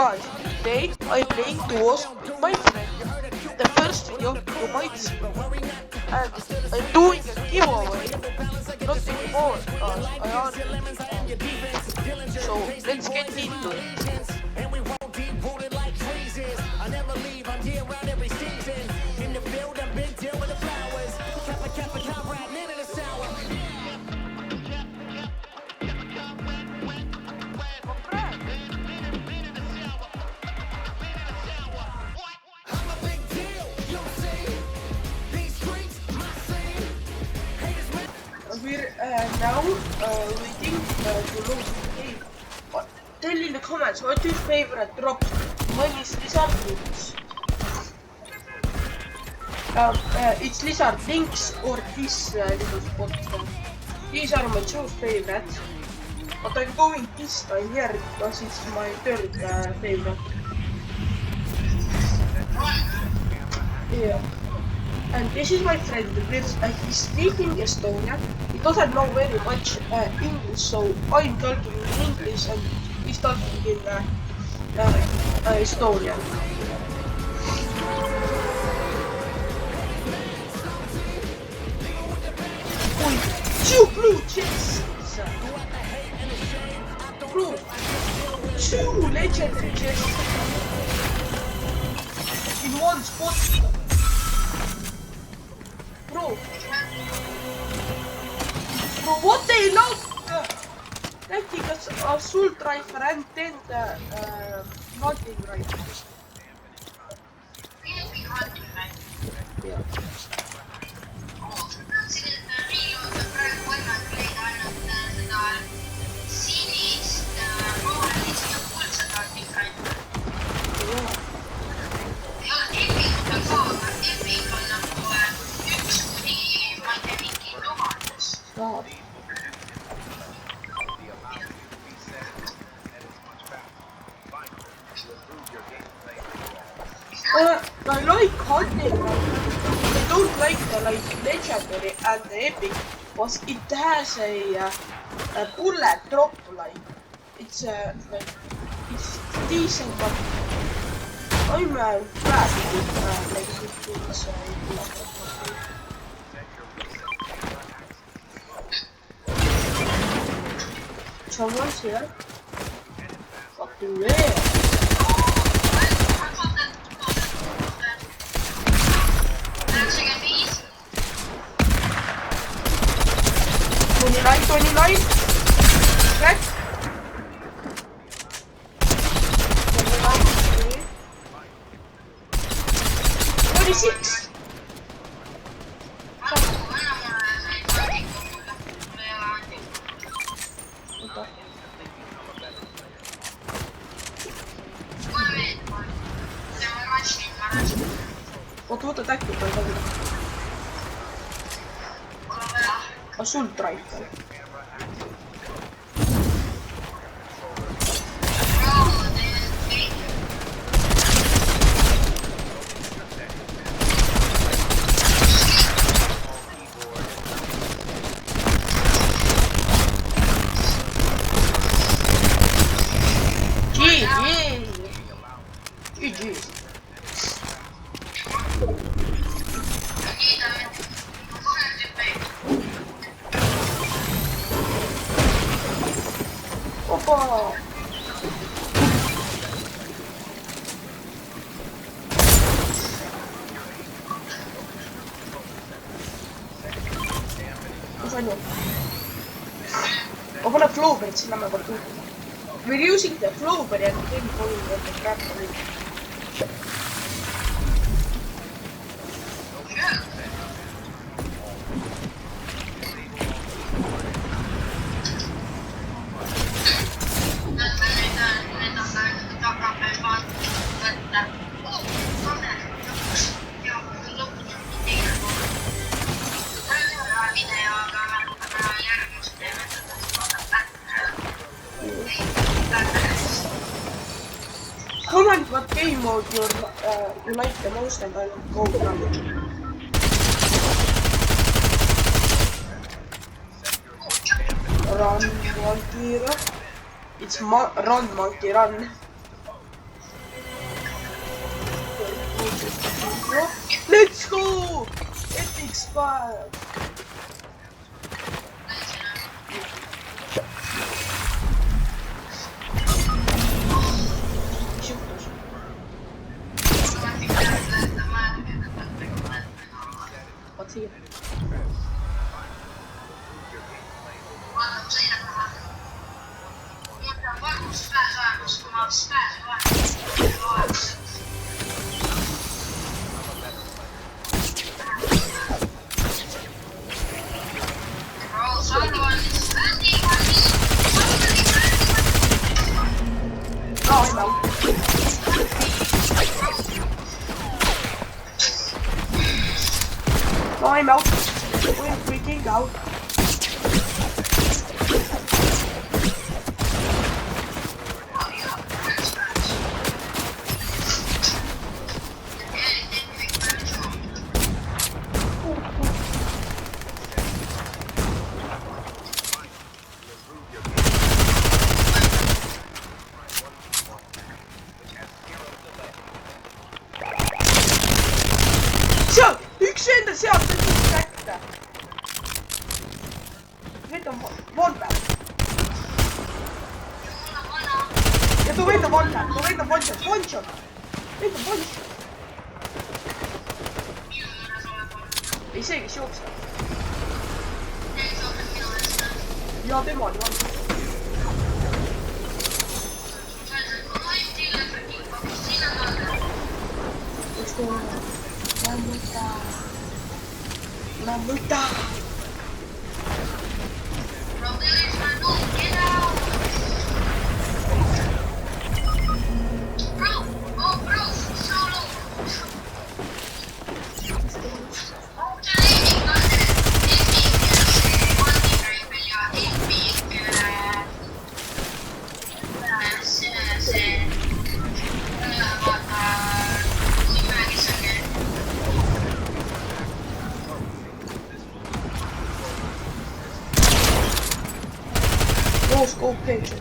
Guys, today I'm playing duos with my friend. The first video you might see. And I'm doing a giveaway. Not anymore, guys. I already So let's get into it. We're now waiting to load the game. Tell in the comments what your favorite drop. Mine is Lizard Links. It's Lizard Links or this little spot. These are my two favorites. But I'm going this time here because it's my third favorite. Yeah. And this is my friend, he's speaking Estonian. He doesn't know very much English, so I'm talking in English and he's talking in Estonian. Two blue chests! Bro, two legendary chests in one spot. Bro, what they love? Taking us assault rifle and then the hunting rifle. Yeah. I like hunting. I don't like the legendary and the epic, because it has a bullet drop. It's decent, but I'm bad with things. Someone's here. Fucking rare. 29. Back. 26. What tactical assault rifle. GG. Opa! Open a flowbird, sinna me pole tulnud. We're using the flowbird and then calling the tractor. Comment what game mode you like the most and I'll go from it. Run, monkey, run. It's run, monkey, run. Let's go! Epic spot! What's here? No, I'm out. We're freaking out. Seal! Üks enda sealt võttis kätte! Nüüd on one back. Ja too võid on one back, too võid on one shot. Võid on one shot. Ei see, kes jookseb. Ja tema on one shot. Let's go. Mambuta. Bro, there is my loot. Get out. Bro, oh bro, solo. No scope picture.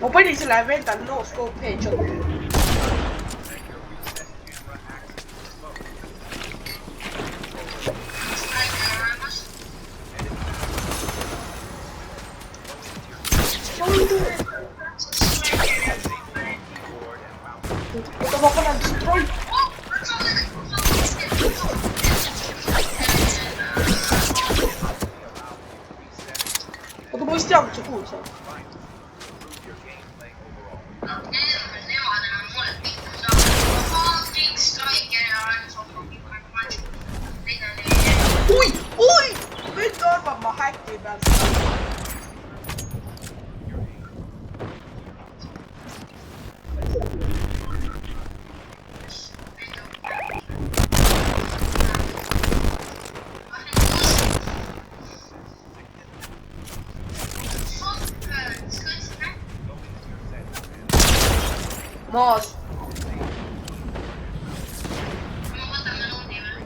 Ma panin selle vendal no scope headshot. Oota, ma panen destroy. Oota, ma vist tean, kus sa kuulsid seal. Oi! Vend arvab, ma häkki peal seda. Maas.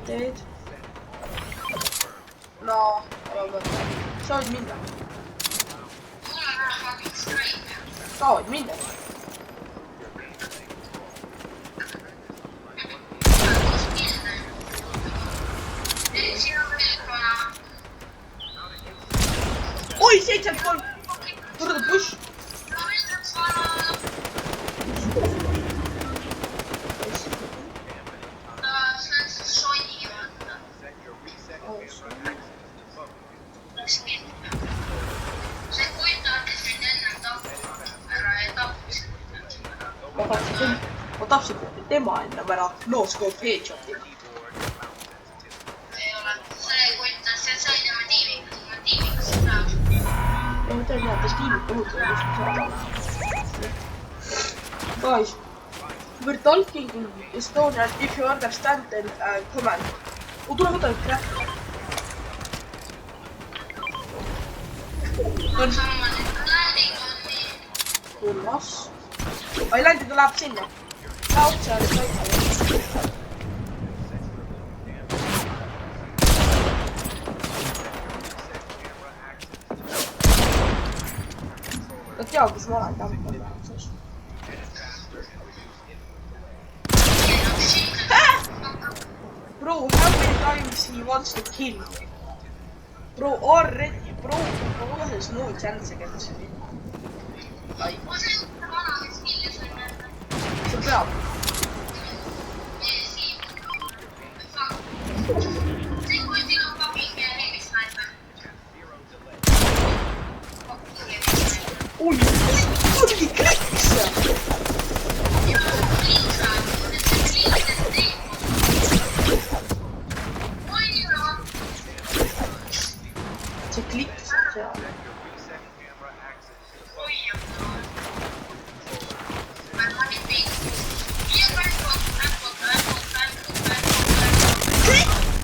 Teed. No, aga sa võid minna. Sa võid minna. Oi, 73! Turda push! Ma tapsin tema enda ära no scope headshot'i. Ei ole. See kujutas, et sa olid tema tiimiga seda. Ei, ma tean, et tiimid puhutada just saada. Guys, we're talking in Estonian. If you understand, then comment. Tule võta üks jah. Tullas. Ailandi tuleb sinna. Outside, outside. Ta teab, kus ma olen tampel. Bro, how many times he wants to kill me? Bro, already, bro has no chance against me. See peab. Ui, tuli kliks! See kliks on seal.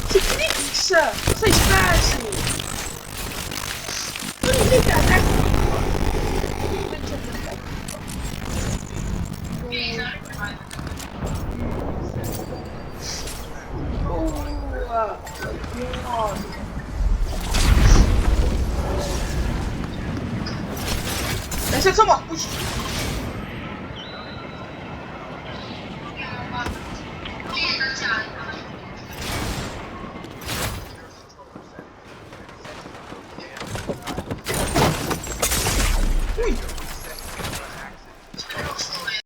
See kliks! Sa ei pääsi! Tuli mida nägu! Ja see on sama, kus